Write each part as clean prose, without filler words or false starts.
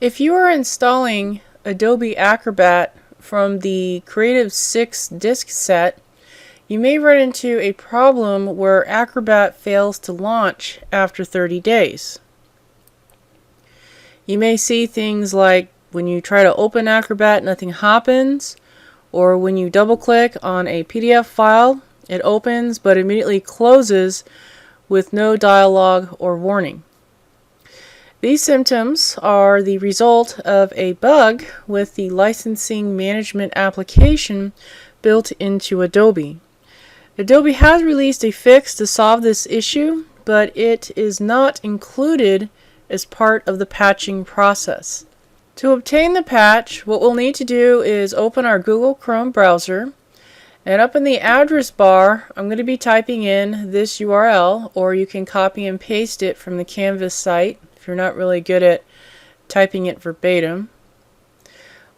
If you are installing Adobe Acrobat from the Creative 6 disk set, you may run into a problem where Acrobat fails to launch after 30 days. You may see things like when you try to open Acrobat, nothing happens, or when you double click on a PDF file, it opens but immediately closes with no dialog or warning. These symptoms are the result of a bug with the licensing management application built into Adobe. Adobe has released a fix to solve this issue, but it is not included as part of the patching process. To obtain the patch, what we'll need to do is open our Google Chrome browser, and up in the address bar, I'm going to be typing in this URL, or you can copy and paste it from the Canvas site if you're not really good at typing it verbatim.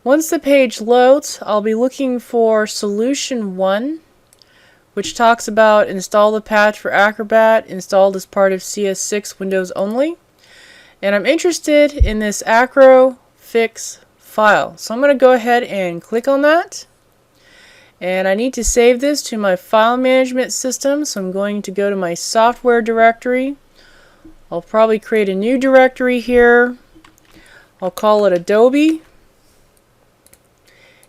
Once the page loads, I'll be looking for Solution 1, which talks about install the patch for Acrobat, installed as part of CS6 Windows only. And I'm interested in this Acro Fix file. So I'm going to go ahead and click on that. And I need to save this to my file management system, so I'm going to go to my software directory. I'll probably create a new directory here. I'll call it Adobe.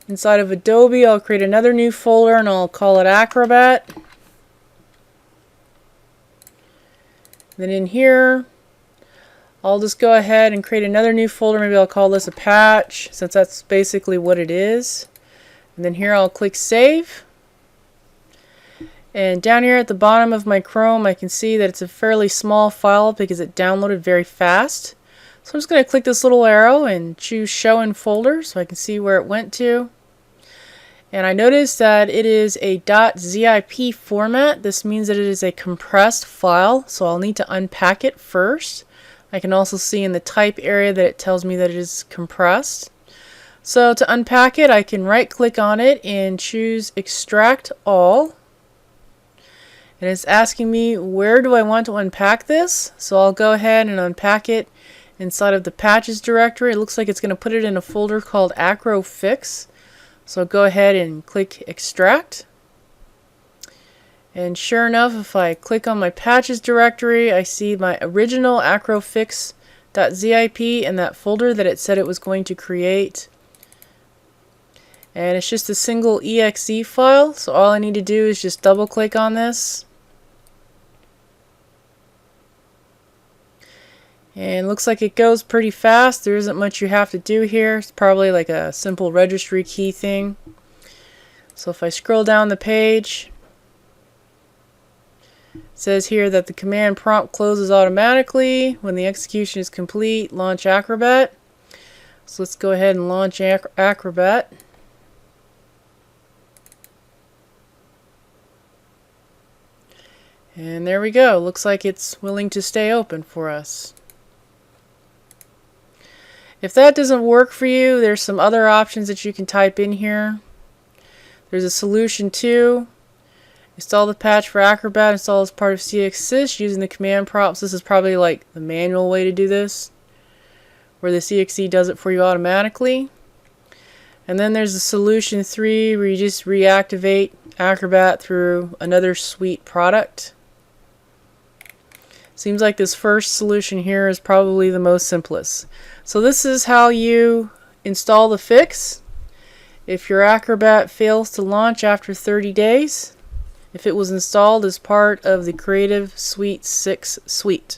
Inside of Adobe, I'll create another new folder and I'll call it Acrobat. Then in here, I'll just go ahead and create another new folder. Maybe I'll call this a patch, since that's basically what it is. And then here I'll click Save. And down here at the bottom of my Chrome, I can see that it's a fairly small file because it downloaded very fast. So I'm just going to click this little arrow and choose Show in Folder so I can see where it went to. And I noticed that it is a .zip format. This means that it is a compressed file, so I'll need to unpack it first. I can also see in the type area that it tells me that it is compressed. So to unpack it, I can right click on it and choose Extract All. And it's asking me where do I want to unpack this. So I'll go ahead and unpack it inside of the Patches directory. It looks like it's going to put it in a folder called Acro Fix. So go ahead and click Extract. And sure enough, if I click on my Patches directory, I see my original acrofix.zip in that folder that it said it was going to create. And it's just a single exe file, so all I need to do is just double click on this. And it looks like it goes pretty fast. There isn't much you have to do here. It's probably like a simple registry key thing. So if I scroll down the page, it says here that the command prompt closes automatically when the execution is complete. Launch Acrobat. So let's go ahead and launch Acrobat. And there we go. Looks like it's willing to stay open for us. If that doesn't work for you, there's some other options that you can type in here. There's a Solution 2. Install the patch for Acrobat, install as part of CS6 using the command prompts. This is probably like the manual way to do this, where the exe does it for you automatically. And then there's the Solution 3 where you just reactivate Acrobat through another suite product. Seems like this first solution here is probably the most simplest. So this is how you install the fix if your Acrobat fails to launch after 30 days, if it was installed as part of the Creative Suite 6 suite.